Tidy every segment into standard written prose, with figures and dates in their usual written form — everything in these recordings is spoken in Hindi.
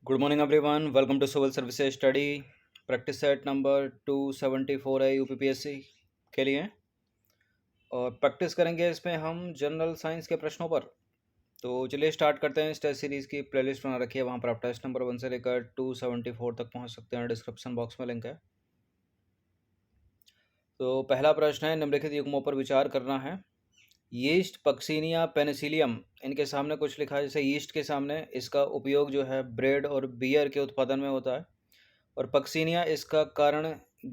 Good morning, everyone. Welcome to Civil Services Study. Practice set number 274 है यूपीपीएससी के लिए और प्रैक्टिस करेंगे इसमें हम जनरल साइंस के प्रश्नों पर। तो चलिए स्टार्ट करते हैं। इस टेस्ट सीरीज़ की प्लेलिस्ट बना रखी है, वहाँ पर आप टेस्ट नंबर 1 से लेकर 274 तक पहुँच सकते हैं। डिस्क्रिप्शन बॉक्स में लिंक है। तो पहला प्रश्न है, निम्नलिखित युग्मों पर विचार करना है। यीस्ट, पक्सीनिया, पेनिसिलियम, इनके सामने कुछ लिखा है। जैसे यीस्ट के सामने इसका उपयोग जो है ब्रेड और बियर के उत्पादन में होता है, और पक्सीनिया इसका कारण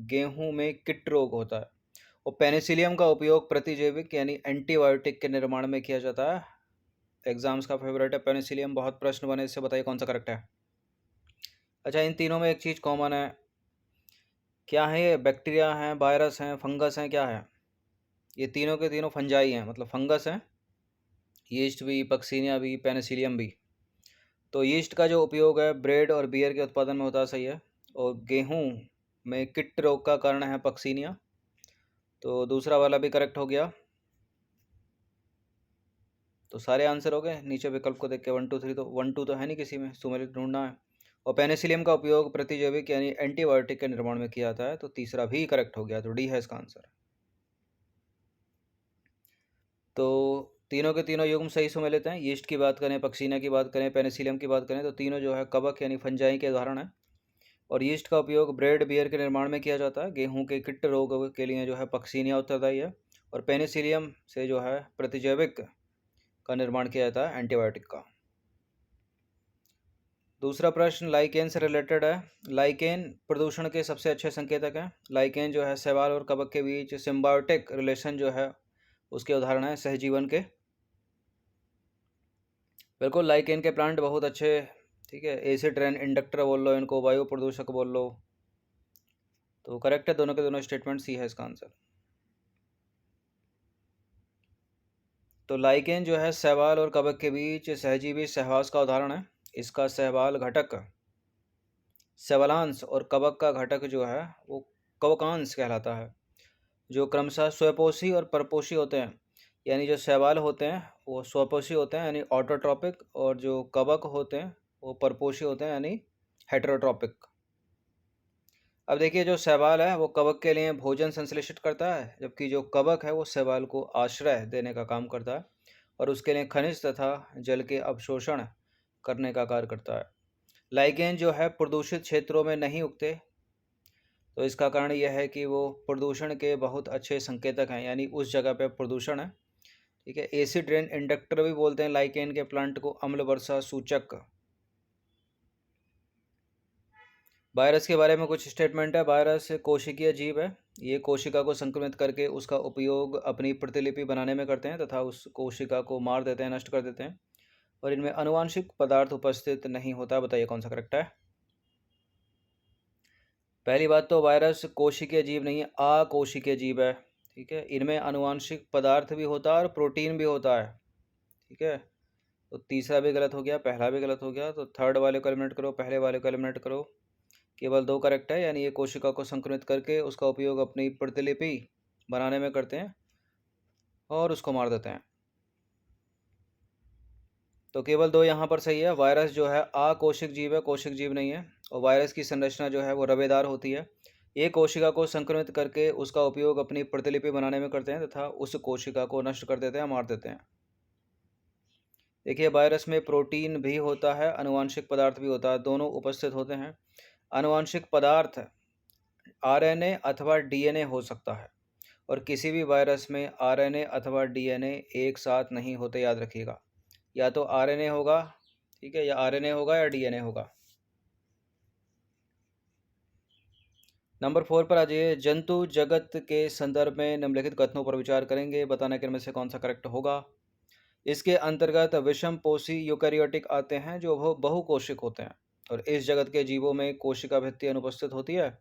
गेहूं में किट रोग होता है, और पेनिसिलियम का उपयोग प्रतिजैविक यानी एंटीबायोटिक के निर्माण में किया जाता है। एग्जाम्स का फेवरेट है पेनिसिलियम, बहुत प्रश्न बने इससे, बताइए कौन सा करेक्ट है। अच्छा, इन तीनों में एक चीज़ कॉमन है, क्या है ये? बैक्टीरिया हैं, वायरस हैं, फंगस हैं, क्या है? ये तीनों के तीनों फंजाई हैं, मतलब फंगस हैं। यीस्ट भी, पक्सीनिया भी, पेनिसिलियम भी। तो यीस्ट का जो उपयोग है ब्रेड और बियर के उत्पादन में होता है, सही है। और गेहूं में किट रोग का कारण है पक्सीनिया, तो दूसरा वाला भी करेक्ट हो गया। तो सारे आंसर हो गए। नीचे विकल्प को देख के 1 2 3, तो 1 2 तो है नहीं किसी में, सुमेलित ढूंढना है। और पेनिसिलियम का उपयोग प्रतिजैविक यानी एंटीबायोटिक के निर्माण में किया जाता है, तो तीसरा भी करेक्ट हो गया, तो डी है इसका आंसर। तो तीनों के तीनों युग्म सही सुमेलित हैं। यीस्ट की बात करें, पक्सीनिया की बात करें, पेनिसिलियम की बात करें, तो तीनों जो है कवक यानी फंजाई के उदाहरण हैं। और यीस्ट का उपयोग ब्रेड बियर के निर्माण में किया जाता है। गेहूं के किट रोग के लिए जो है पक्सीनिया उत्तरदायी है, और पेनिसिलियम से जो है प्रतिजैविक का निर्माण किया जाता है, एंटीबायोटिक का। दूसरा प्रश्न लाइकेन से रिलेटेड है। लाइकेन प्रदूषण के सबसे अच्छे संकेतक हैं। लाइकेन जो है शैवाल और कवक के बीच सिम्बायोटिक रिलेशन जो है उसके उदाहरण है सहजीवन के। बिल्कुल, लाइकेन के प्लांट बहुत अच्छे, ठीक है। एसिड रेन इंडक्टर बोल लो इनको, वायु प्रदूषक बोल लो, तो करेक्ट है दोनों के दोनों स्टेटमेंट, सी है इसका आंसर। तो लाइकेन जो है शैवाल और कवक के बीच सहजीवी सहवास का उदाहरण है। इसका शैवाल घटक शैवालांश और कवक का घटक जो है वो कवकांश कहलाता है, जो क्रमशः स्वपोषी और परपोषी होते हैं। यानी जो शैवाल होते हैं वो स्वपोषी होते हैं यानी ऑटोट्रॉपिक, और जो कवक होते हैं वो परपोषी होते हैं यानी हेटेरोट्रॉपिक। अब देखिए, जो शैवाल है वो कवक के लिए भोजन संश्लेषित करता है, जबकि जो कवक है वो शैवाल को आश्रय देने का काम करता है और उसके लिए खनिज तथा जल के अवशोषण करने का कार्य करता है। लाइकेन जो है प्रदूषित क्षेत्रों में नहीं उगते, तो इसका कारण यह है कि वो प्रदूषण के बहुत अच्छे संकेतक हैं, यानी उस जगह पे प्रदूषण है, ठीक है। एसिड रेन इंडक्टर भी बोलते हैं लाइकेन के प्लांट को, अम्ल वर्षा सूचक। वायरस के बारे में कुछ स्टेटमेंट है। वायरस कोशिकीय जीव है, ये कोशिका को संक्रमित करके उसका उपयोग अपनी प्रतिलिपि बनाने में करते हैं तथा उस कोशिका को मार देते हैं, नष्ट कर देते हैं, और इनमें आनुवांशिक पदार्थ उपस्थित नहीं होता। बताइए कौन सा करेक्ट है। पहली बात तो वायरस कोशिकीय जीव नहीं है, अकोशिकीय जीव है, ठीक है। इनमें आनुवांशिक पदार्थ भी होता है और प्रोटीन भी होता है, ठीक है। तो तीसरा भी गलत हो गया, पहला भी गलत हो गया, तो थर्ड वाले को एलिमिनेट करो, पहले वाले को एलिमिनेट करो। केवल दो करेक्ट है, यानी ये कोशिका को संक्रमित करके उसका उपयोग अपनी प्रतिलिपि बनाने में करते हैं और उसको मार देते हैं। तो केवल दो यहाँ पर सही है। वायरस जो है अकोशिक जीव है, कोशिक जीव नहीं है, और वायरस की संरचना जो है वो रवेदार होती है। ये कोशिका को संक्रमित करके उसका उपयोग अपनी प्रतिलिपि बनाने में करते हैं तथा उस कोशिका को नष्ट कर देते हैं, मार देते हैं। देखिए, वायरस में प्रोटीन भी होता है, आनुवांशिक पदार्थ भी होता है, दोनों उपस्थित होते हैं। आनुवांशिक पदार्थ आरएनए अथवा डीएनए हो सकता है, और किसी भी वायरस में आरएनए अथवा डीएनए एक साथ नहीं होते, याद रखिएगा। या तो आरएनए होगा, ठीक है, या आरएनए होगा या डीएनए होगा। नंबर 4 पर आ जाइए। जंतु जगत के संदर्भ में निम्नलिखित कथनों पर विचार करेंगे, बताना कि इनमें से कौन सा करेक्ट होगा। इसके अंतर्गत विषम पोषी यूकैरियोटिक आते हैं जो बहुकोशिक होते हैं, और इस जगत के जीवों में कोशिका भित्ति अनुपस्थित होती है,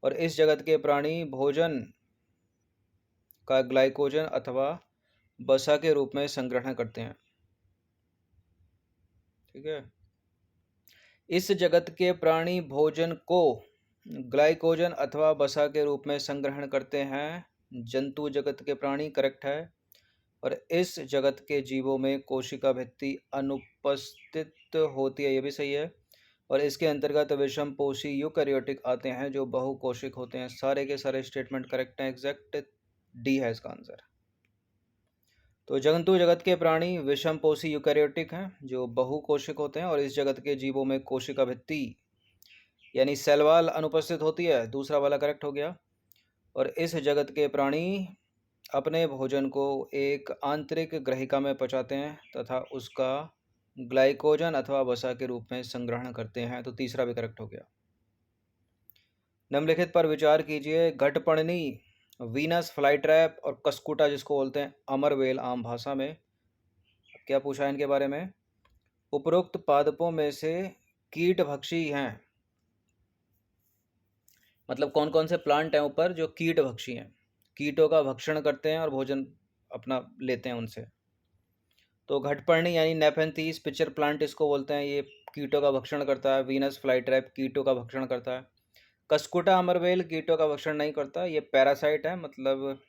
और इस जगत के प्राणी भोजन का ग्लाइकोजन अथवा वसा के रूप में संग्रहण करते हैं, ठीक है। इस जगत के प्राणी भोजन को ग्लाइकोजन अथवा वसा के रूप में संग्रहण करते हैं। जंतु जगत के प्राणी करेक्ट है, और इस जगत के जीवों में कोशिका भित्ति अनुपस्थित होती है, ये भी सही है। और इसके अंतर्गत विषमपोषी यूकैरियोटिक आते हैं जो बहुकोशिक होते हैं। सारे के सारे स्टेटमेंट करेक्ट हैं, एग्जैक्ट डी है इसका आंसर। तो जंतु जगत के प्राणी विषमपोषी यूकैरियोटिक हैं जो बहुकोशिक होते हैं और इस जगत के जीवों में कोशिका भित्ति यानी सेल वॉल अनुपस्थित होती है, दूसरा वाला करेक्ट हो गया। और इस जगत के प्राणी अपने भोजन को एक आंतरिक ग्रहिका में पचाते हैं तथा उसका ग्लाइकोजन अथवा वसा के रूप में संग्रहण करते हैं, तो तीसरा भी करेक्ट हो गया। निम्नलिखित पर विचार कीजिए। घटपर्णी, वीनस फ्लाईट्रैप और कस्कुटा जिसको बोलते हैं अमरवेल आम भाषा में, क्या पूछा है इनके बारे में? उपरोक्त पादपों में से कीटभक्षी हैं, मतलब कौन कौन से प्लांट हैं ऊपर जो कीटभक्षी हैं, कीटों का भक्षण करते हैं और भोजन अपना लेते हैं उनसे। तो घटपर्णी यानी नेफेंथीस पिचर प्लांट इसको बोलते हैं, ये कीटों का भक्षण करता है। वीनस फ्लाईट्रैप कीटों का भक्षण करता है। कस्कुटा अमरवेल कीटों का भक्षण नहीं करता, ये पैरासाइट है, मतलब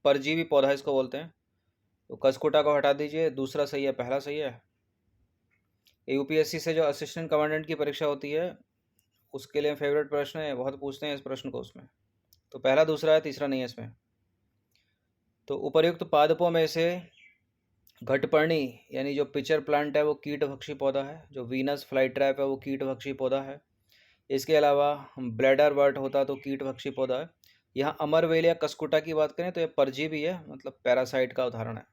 परजीवी पौधा इसको बोलते हैं। तो कस्कुटा को हटा दीजिए, दूसरा सही है, पहला सही है। यूपीएससी से जो असिस्टेंट कमांडेंट की परीक्षा होती है उसके लिए फेवरेट प्रश्न है, बहुत पूछते हैं इस प्रश्न को उसमें। तो पहला दूसरा है, तीसरा नहीं है इसमें। तो उपर्युक्त पादपों में से घटपर्णी यानी जो पिचर प्लांट है वो कीटभक्षी पौधा है, जो वीनस फ्लाईट्रैप है वो कीटभक्षी पौधा है। इसके अलावा ब्लैडर वर्ट होता तो कीटभक्षी पौधा है। यहाँ अमरवेल या कस्कुटा की बात करें तो ये परजीवी है, मतलब पैरासाइट का उदाहरण है।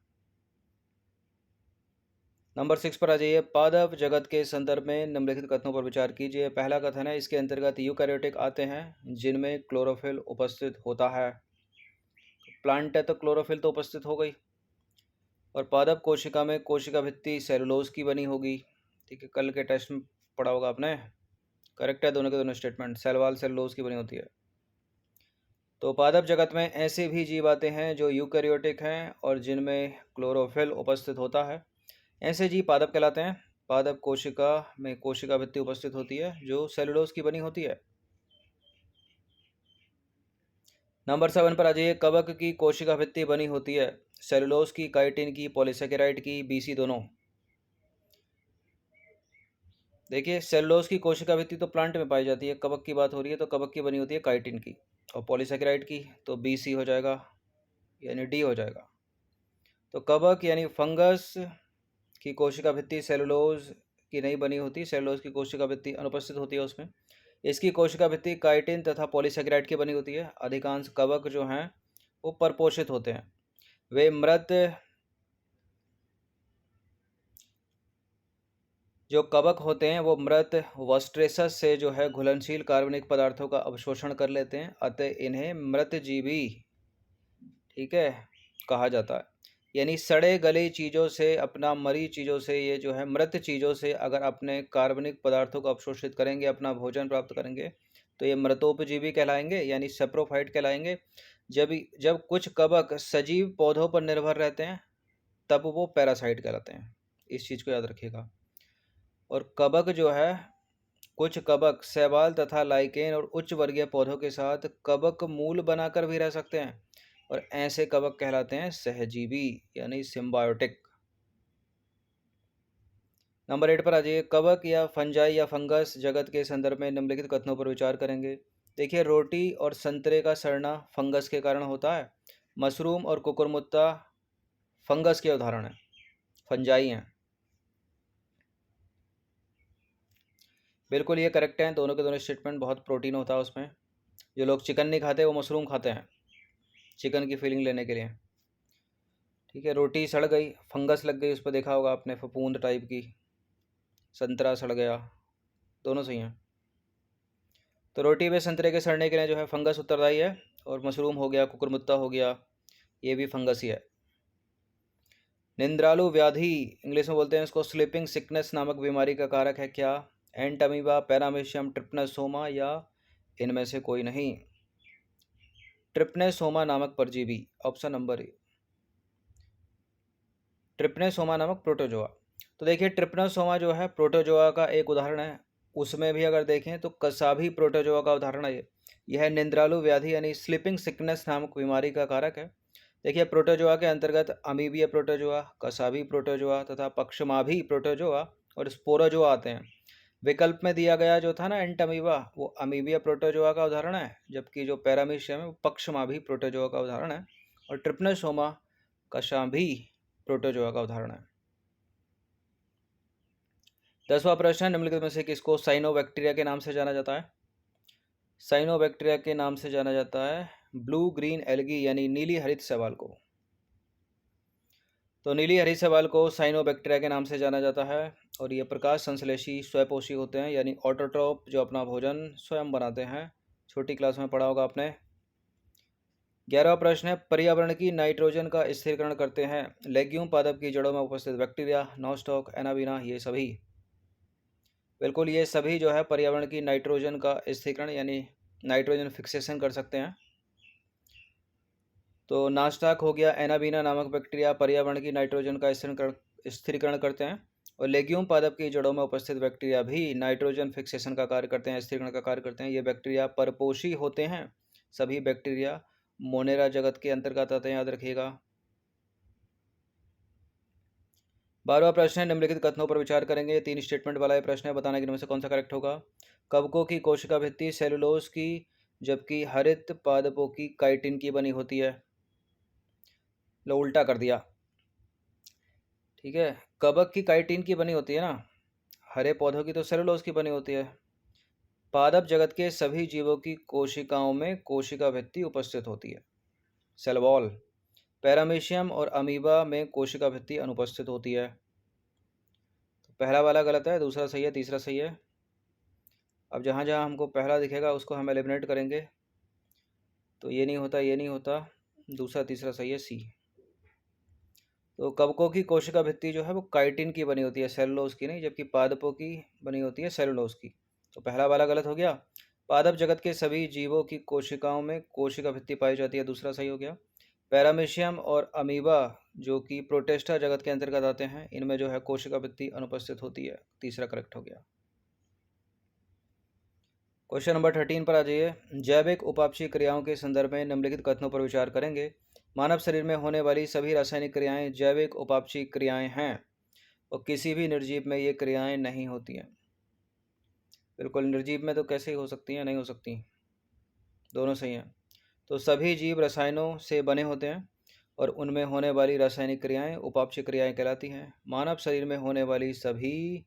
नंबर 6 पर आ जाइए। पादप जगत के संदर्भ में निम्नलिखित कथनों पर विचार कीजिए। पहला कथन है, इसके अंतर्गत यूकैरियोटिक आते हैं जिनमें क्लोरोफिल उपस्थित होता है। प्लांट है तो क्लोरोफिल तो उपस्थित हो गई। और पादप कोशिका में कोशिका भित्ति सेलुलोज की बनी होगी। ठीक है, कल के टेस्ट में पढ़ा होगा आपने। करेक्ट है दोनों के दोनों स्टेटमेंट, सेल वॉल सेलुलोज की बनी होती है। तो पादप जगत में ऐसे भी जीव आते हैं जो यूकैरियोटिक हैं और जिनमें क्लोरोफिल उपस्थित होता है। ऐसे जीव पादप कहलाते हैं। पादप कोशिका में कोशिका भित्ति उपस्थित होती है जो सेलुलोज की बनी होती है। नंबर 7 पर आ जाइए। कवक की कोशिका भित्ति बनी होती है सेलुलोज की, काइटिन की, पॉलीसेकेराइड की, बीसी दोनों। देखिए सेलुलोज की कोशिका भित्ति तो प्लांट में पाई जाती है, कवक की बात हो रही है तो कवक की बनी होती है काइटिन की, और पॉलीसेकेराइड की तो बीसी हो जाएगा, यानी डी हो जाएगा। तो कवक यानी फंगस की कोशिका भित्ति सेलुलोज की नहीं बनी होती, सेलुलोज की कोशिका भित्ति अनुपस्थित होती है उसमें। इसकी कोशिका भित्ति काइटिन तथा पॉलीसेकेराइड की बनी होती है। अधिकांश कवक जो हैं वो परपोषित होते हैं। वे मृत जो कवक होते हैं वो मृत वस्ट्रेसस से जो है घुलनशील कार्बनिक पदार्थों का अवशोषण कर लेते हैं, अतः इन्हें मृतजीवी, ठीक है, कहा जाता है। यानी सड़े गली चीज़ों से, अपना मरी चीज़ों से, ये जो है मृत चीज़ों से अगर अपने कार्बनिक पदार्थों को अवशोषित करेंगे, अपना भोजन प्राप्त करेंगे, तो ये मृतोपजीवी कहलाएंगे, यानी सेप्रोफाइट कहलाएंगे। जब कुछ कवक सजीव पौधों पर निर्भर रहते हैं तब वो पैरासाइट कहलाते हैं, इस चीज़ को याद रखिएगा। और कवक जो है, कुछ कवक शैवाल तथा लाइकेन और उच्च वर्गीय पौधों के साथ कवक मूल बनाकर भी रह सकते हैं, और ऐसे कवक कहलाते हैं सहजीवी यानी सिम्बायोटिक। नंबर 8 पर आ जाइए। कवक या फंजाई या फंगस जगत के संदर्भ में निम्नलिखित कथनों पर विचार करेंगे। देखिए रोटी और संतरे का सड़ना फंगस के कारण होता है। मशरूम और कुकुरमुत्ता फंगस के उदाहरण हैं, फंजाई हैं। बिल्कुल ये करेक्ट हैं, दोनों के दोनों स्टेटमेंट। बहुत प्रोटीन होता है उसमें। जो लोग चिकन नहीं खाते वो मशरूम खाते हैं चिकन की फीलिंग लेने के लिए। ठीक है, रोटी सड़ गई, फंगस लग गई उस पर, देखा होगा आपने, फफूंद टाइप की। संतरा सड़ गया, दोनों सही हैं। तो रोटी में संतरे के सड़ने के लिए जो है फंगस उत्तरदायी है, और मशरूम हो गया, कुकुरमुत्ता हो गया, ये भी फंगस ही है। निंद्रालु व्याधि इंग्लिश में बोलते हैं इसको, स्लीपिंग सिकनेस नामक बीमारी का कारक है क्या? एंट अमीबा, पैरामीशियम, ट्रिप्नोसोमा या इनमें से कोई नहीं? ट्रिप्नोसोमा नामक परजीवी, ऑप्शन नंबर ए, ट्रिप्नोसोमा नामक प्रोटोजोआ। तो देखिए ट्रिप्नोसोमा जो है प्रोटोजोआ का एक उदाहरण है। उसमें भी अगर देखें तो कसाभी प्रोटोजोआ का उदाहरण है ये। यह निंद्रालु व्याधि यानी स्लीपिंग सिकनेस नामक बीमारी का कारक है। देखिए प्रोटोजोआ के अंतर्गत अमीबीय प्रोटोजोआ, कसाभी प्रोटोजोआ तथा पक्षमाभी प्रोटोजोआ और स्पोरोजोआ आते हैं। विकल्प में दिया गया जो था ना एंटमीबा, वो अमीबिया प्रोटोजोआ का उदाहरण है, जबकि जो पैरामीशियम है वो पक्षमाभी प्रोटोजोआ का उदाहरण है, और ट्रिपनोसोमा कशाभी प्रोटोजोआ का उदाहरण है। 10वां प्रश्न है, निम्नलिखित में से किसको साइनोबैक्टीरिया के नाम से जाना जाता है? साइनोबैक्टीरिया के नाम से जाना जाता है ब्लू ग्रीन एल्गी यानी नीली हरित शैवाल को। तो नीली हरित शैवाल को साइनोबैक्टीरिया के नाम से जाना जाता है, और ये प्रकाश संश्लेषी स्वयपोषी होते हैं, यानी ऑटोट्रोप, जो अपना भोजन स्वयं बनाते हैं। छोटी क्लास में पढ़ा होगा आपने। 11वां प्रश्न है, पर्यावरण की नाइट्रोजन का स्थिरीकरण करते हैं लेग्यूम पादप की जड़ों में उपस्थित बैक्टीरिया, नॉस्टॉक, एनाबीना, ये सभी। बिल्कुल, ये सभी जो है पर्यावरण की नाइट्रोजन का स्थिरीकरण यानी नाइट्रोजन फिक्सेशन कर सकते हैं। तो नास्टाक हो गया, एनाबीना नामक बैक्टीरिया पर्यावरण की नाइट्रोजन का स्थिरीकरण करते हैं, और लेग्यूम पादप की जड़ों में उपस्थित बैक्टीरिया भी नाइट्रोजन फिक्सेशन का कार्य करते हैं, स्थिरीकरण का कार्य करते हैं। ये बैक्टीरिया परपोषी होते हैं। सभी बैक्टीरिया मोनेरा जगत के अंतर्गत आते हैं, याद रखिएगा। 12वां प्रश्न है, निम्नलिखित कथनों पर विचार करेंगे। 3 स्टेटमेंट वाला ये प्रश्न है, बताना कि इनमें से कौन सा करेक्ट होगा। कवकों की कोशिका भित्ति सेलुलोज की, जबकि हरित पादपों की काइटिन की बनी होती है। लो, उल्टा कर दिया। ठीक है, कवक की काइटिन की बनी होती है ना, हरे पौधों की तो सेलुलोज की बनी होती है। पादप जगत के सभी जीवों की कोशिकाओं में कोशिका भित्ति उपस्थित होती है, सेल वॉल। पैरामीशियम और अमीबा में कोशिका भित्ति अनुपस्थित होती है। तो पहला वाला गलत है, दूसरा सही है, तीसरा सही है। अब जहाँ जहाँ हमको पहला दिखेगा उसको हम एलिमिनेट करेंगे। तो ये नहीं होता, ये नहीं होता, दूसरा तीसरा सही है, सी। तो कवकों की कोशिका भित्ति जो है वो काइटिन की बनी होती है, सेलुलोज की नहीं, जबकि पादपों की बनी होती है सेलुलोज की। तो पहला वाला गलत हो गया। पादप जगत के सभी जीवों की कोशिकाओं में कोशिका भित्ति पाई जाती है, दूसरा सही हो गया। पैरामीशियम और अमीबा जो कि प्रोटेस्टा जगत के अंतर्गत आते हैं, इनमें जो है कोशिका भित्ति अनुपस्थित होती है, तीसरा करेक्ट हो गया। क्वेश्चन नंबर 13 पर आ जाइए। जैविक उपापचयी क्रियाओं के संदर्भ में निम्नलिखित कथनों पर विचार करेंगे। मानव शरीर में होने वाली सभी रासायनिक क्रियाएं जैविक उपापचयी क्रियाएं हैं, और किसी भी निर्जीव में ये क्रियाएं नहीं होती हैं। बिल्कुल, निर्जीव में तो कैसे ही हो सकती हैं, नहीं हो सकती, दोनों सही हैं। तो सभी जीव रसायनों से बने होते हैं, और उनमें होने वाली रासायनिक क्रियाएं उपापचय क्रियाएं कहलाती हैं। मानव शरीर में होने वाली सभी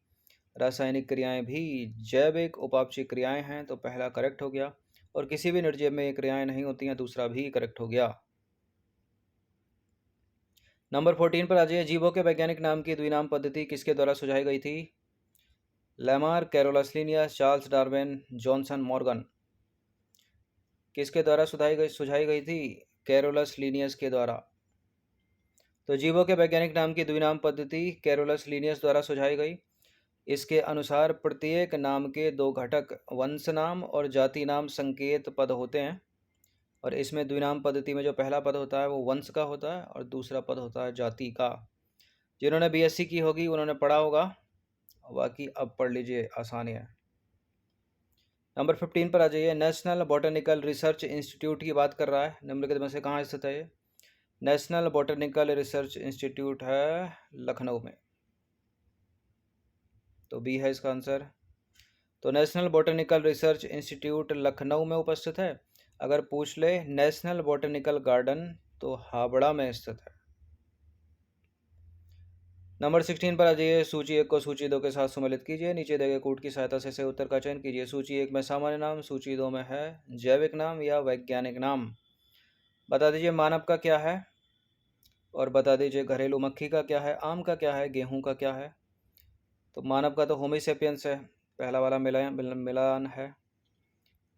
रासायनिक क्रियाएं भी जैविक उपापचय क्रियाएं हैं, तो पहला करेक्ट हो गया। और किसी भी निर्जीव में ये क्रियाएं नहीं होती हैं, दूसरा भी करेक्ट हो गया। नंबर 14 पर आ जाइए। जीवों के वैज्ञानिक नाम की द्विनाम पद्धति किसके द्वारा सुझाई गई थी? Lamarck, Carolus Linnaeus, Charles Darwin, Johnson Morgan. किसके द्वारा सुझाई गई थी? कैरोलस लिनियस के द्वारा। तो जीवों के वैज्ञानिक नाम की द्विनाम पद्धति कैरोलस लिनियस द्वारा सुझाई गई। इसके अनुसार प्रत्येक नाम के 2 घटक वंश नाम और जाति नाम संकेत पद होते हैं, और इसमें द्विनाम पद्धति में जो पहला पद होता है वो वंश का होता है, और दूसरा पद होता है जाति का। जिन्होंने बीएससी की होगी उन्होंने पढ़ा होगा, बाकी अब पढ़ लीजिए, आसानी है। नंबर 15 पर आ जाइए। नेशनल बॉटनिकल रिसर्च इंस्टीट्यूट की बात कर रहा है, निम्नलिखित में से कहाँ स्थित है ये? नेशनल बॉटनिकल रिसर्च इंस्टीट्यूट है लखनऊ में, तो बी है इसका आंसर। तो national botanical research institute Lucknow में उपस्थित है। अगर पूछ ले नेशनल बॉटनिकल गार्डन, तो हावड़ा में स्थित है। नंबर 16 पर आ जाइए। सूची 1 को सूची 2 के साथ सम्मिलित कीजिए, नीचे दिए गए कूट की सहायता से सही उत्तर का चयन कीजिए। सूची 1 में सामान्य नाम, सूची 2 में है जैविक नाम या वैज्ञानिक नाम। बता दीजिए मानव का क्या है, और बता दीजिए घरेलू मक्खी का क्या है, आम का क्या है, गेहूं का क्या है। तो मानव का तो होमी सेपियंस है, पहला वाला मिलान है।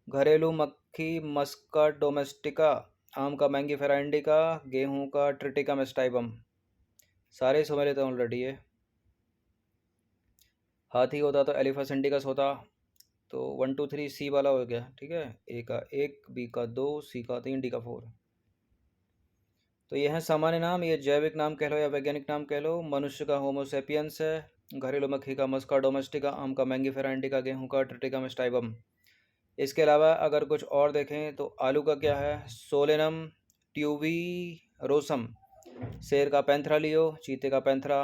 घरेलू मक्खी मस्का डोमेस्टिका, आम का मैंगीफेरा इंडिका, गेहूं का ट्रिटिका मेस्टाइबम। सारे सम्मिलित हैं ऑलरेडी ये। हाथी होता तो एलिफेंट इंडिकस होता, तो 1 2 3 सी वाला हो गया, ठीक है। ए का 1, बी का 2, सी का 3, डी का 4। तो ये है सामान्य नाम, ये जैविक नाम कह लो या वैज्ञानिक नाम कह लो। मनुष्य का होमोसेपियंस है, घरेलू मक्खी का मस्का डोमेस्टिका, आम का मैंगीफेरा इंडिका, गेहूं का ट्रिटिका मेस्टाइबम। इसके अलावा अगर कुछ और देखें तो आलू का क्या है? सोलेनम ट्यूबीरोसम। शेर का पैंथरा लियो, चीते का पैंथरा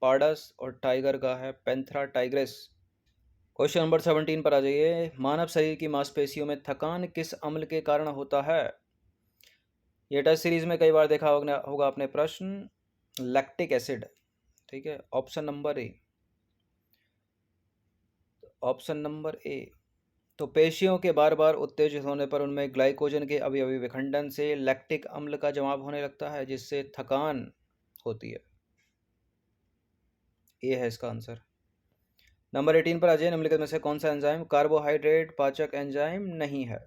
पार्डस, और टाइगर का है पैंथरा टाइग्रेस। क्वेश्चन नंबर 17 पर आ जाइए। मानव शरीर की मांसपेशियों में थकान किस अम्ल के कारण होता है? ये टेस्ट सीरीज में कई बार देखा होगा आपने प्रश्न, लैक्टिक एसिड। ठीक है, option number A. Option number A. तो पेशियों के बार बार उत्तेजित होने पर उनमें ग्लाइकोजन के अवयवी विखंडन से लैक्टिक अम्ल का जमाव होने लगता है, जिससे थकान होती है। ये है इसका आंसर। नंबर 18 पर आ जाइए। निम्नलिखित में से कौन सा एंजाइम कार्बोहाइड्रेट पाचक एंजाइम नहीं है?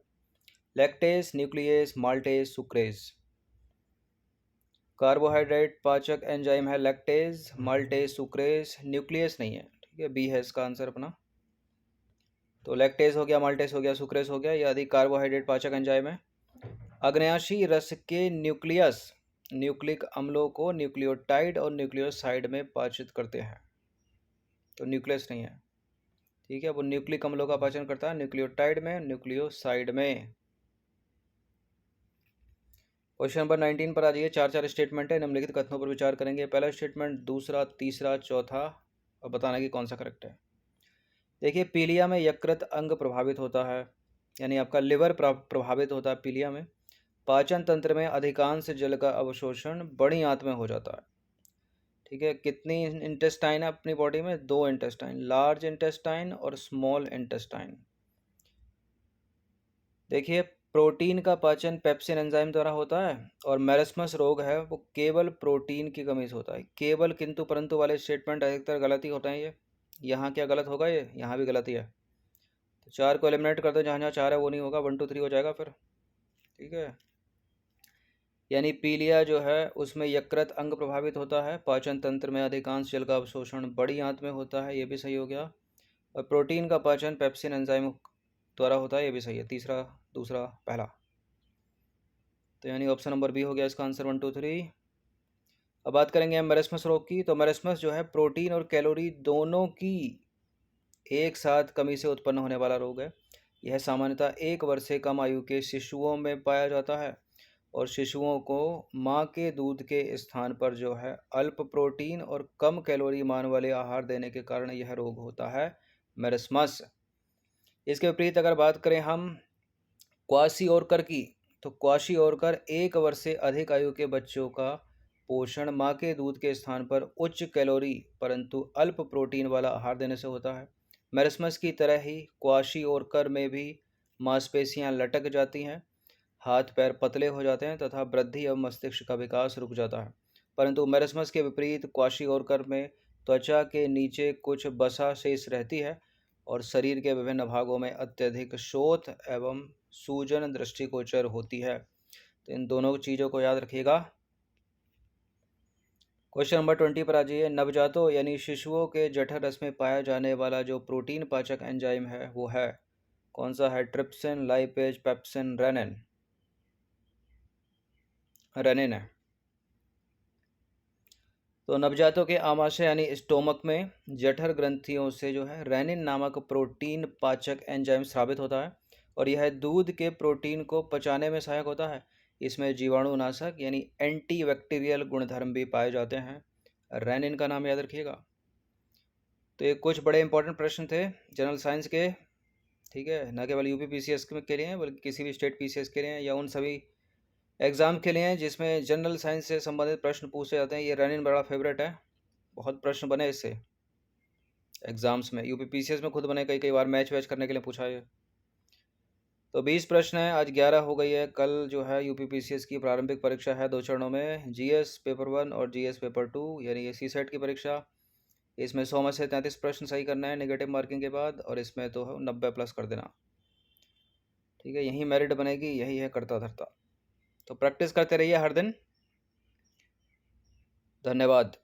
Lactase, nucleus, maltase, sucrase. Carbohydrate पाचक एंजाइम है लैक्टेज, माल्टेज, सुक्रेज, न्यूक्लियस नहीं है। ठीक है, बी है इसका आंसर अपना। तो लैक्टेज हो गया, माल्टेज हो गया, सुक्रेज हो गया, ये आदि कार्बोहाइड्रेट पाचक एंजाइम है। अग्न्याशी रस के न्यूक्लियस न्यूक्लिक अम्लों को न्यूक्लियोटाइड और न्यूक्लियोसाइड में पाचित करते हैं। तो न्यूक्लियस नहीं है। ठीक है, वो न्यूक्लिक अम्लों का पाचन करता है न्यूक्लियोटाइड में, न्यूक्लियोसाइड में। क्वेश्चन नंबर 19 पर आ जाइए। चार चार स्टेटमेंट है, निम्नलिखित कथनों पर विचार करेंगे। पहला स्टेटमेंट, दूसरा, तीसरा, चौथा, और बताना कि कौन सा करेक्ट है। देखिए, पीलिया में यकृत अंग प्रभावित होता है, यानी आपका लिवर प्रभावित होता है पीलिया में। पाचन तंत्र में अधिकांश जल का अवशोषण बड़ी आंत में हो जाता है। ठीक है, कितनी इंटेस्टाइन है अपनी बॉडी में? दो इंटेस्टाइन, लार्ज इंटेस्टाइन और स्मॉल इंटेस्टाइन। देखिए, प्रोटीन का पाचन पेप्सिन एंजाइम द्वारा होता है, और मैरस्मस रोग है वो केवल प्रोटीन की कमी से होता है। केवल किंतु परंतु वाले स्टेटमेंट अधिकतर गलती होते हैं। ये यहाँ क्या गलत होगा? ये यहाँ भी गलती है। तो चार को एलिमिनेट कर दो, जहाँ जहाँ चार है वो नहीं होगा, 1 2 3 हो जाएगा फिर। ठीक है, यानी पीलिया जो है उसमें यकृत अंग प्रभावित होता है, पाचन तंत्र में अधिकांश जल का अवशोषण बड़ी आंत में होता है, ये भी सही हो गया। और प्रोटीन का पाचन पेप्सिन एंजाइम द्वारा होता है, ये भी सही है। तीसरा, दूसरा, पहला। तो यानी ऑप्शन नंबर बी हो गया इसका आंसर, 1 2 3। अब बात करेंगे हम मरेस्मस रोग की। तो मरेस्मस जो है प्रोटीन और कैलोरी दोनों की एक साथ कमी से उत्पन्न होने वाला रोग है। यह सामान्यतः 1 वर्ष से कम आयु के शिशुओं में पाया जाता है, और शिशुओं को माँ के दूध के स्थान पर जो है अल्प प्रोटीन और कम कैलोरी मान वाले आहार देने के कारण यह रोग होता है, मरेस्मस। इसके विपरीत अगर बात करें हम क्वाशिओर्कर की, तो क्वाशिओर्कर 1 वर्ष से अधिक आयु के बच्चों का पोषण माँ के दूध के स्थान पर उच्च कैलोरी परंतु अल्प प्रोटीन वाला आहार देने से होता है। मेरस्मस की तरह ही क्वाशिओर्कर में भी मांसपेशियां लटक जाती हैं, हाथ पैर पतले हो जाते हैं तथा वृद्धि एवं मस्तिष्क का विकास रुक जाता है। परंतु मेरस्मस के विपरीत क्वाशिओर्कर में त्वचा के नीचे कुछ बसा शेष रहती है, और शरीर के विभिन्न भागों में अत्यधिक शोथ एवं सूजन दृष्टिगोचर होती है। तो इन दोनों चीज़ों को याद रखिएगा। क्वेश्चन नंबर 20 पर आ जाइए। नवजातों यानी शिशुओं के जठर रस में पाया जाने वाला जो प्रोटीन पाचक एंजाइम है वो है कौन सा? है trypsin, lipase, pepsin, rennin. Rennin है। तो नवजातों के आमाशय यानी स्टोमक में जठर ग्रंथियों से जो है रेनिन नामक प्रोटीन पाचक एंजाइम स्रावित होता है, और यह दूध के प्रोटीन को पचाने में सहायक होता है। इसमें जीवाणुनाशक यानी एंटीबैक्टीरियल गुणधर्म भी पाए जाते हैं। रेनिन का नाम याद रखिएगा। तो ये कुछ बड़े इंपॉर्टेंट प्रश्न थे जनरल साइंस के। ठीक है, न केवल यूपी पीसीएस के लिए बल्कि किसी भी स्टेट पीसीएस के लिए या उन सभी एग्ज़ाम के लिए जिसमें जनरल साइंस से संबंधित प्रश्न पूछे जाते हैं। ये रेनिन बड़ा फेवरेट है, बहुत प्रश्न बने इससे एग्ज़ाम्स में। यूपी पीसीएस में खुद बने, कई कई बार मैच वैच करने के लिए पूछा है। तो 20 प्रश्न है, आज 11 हो गई है। कल जो है यूपी पीसीएस की प्रारंभिक परीक्षा है 2 चरणों में, जीएस पेपर 1 और जीएस पेपर 2, यानी ये सीसेट की परीक्षा। इसमें 100 में से 33 प्रश्न सही करना है नेगेटिव मार्किंग के बाद, और इसमें तो 90 प्लस कर देना। ठीक है, यही मेरिट बनेगी, यही है करता धरता। तो प्रैक्टिस करते रहिए हर दिन। धन्यवाद।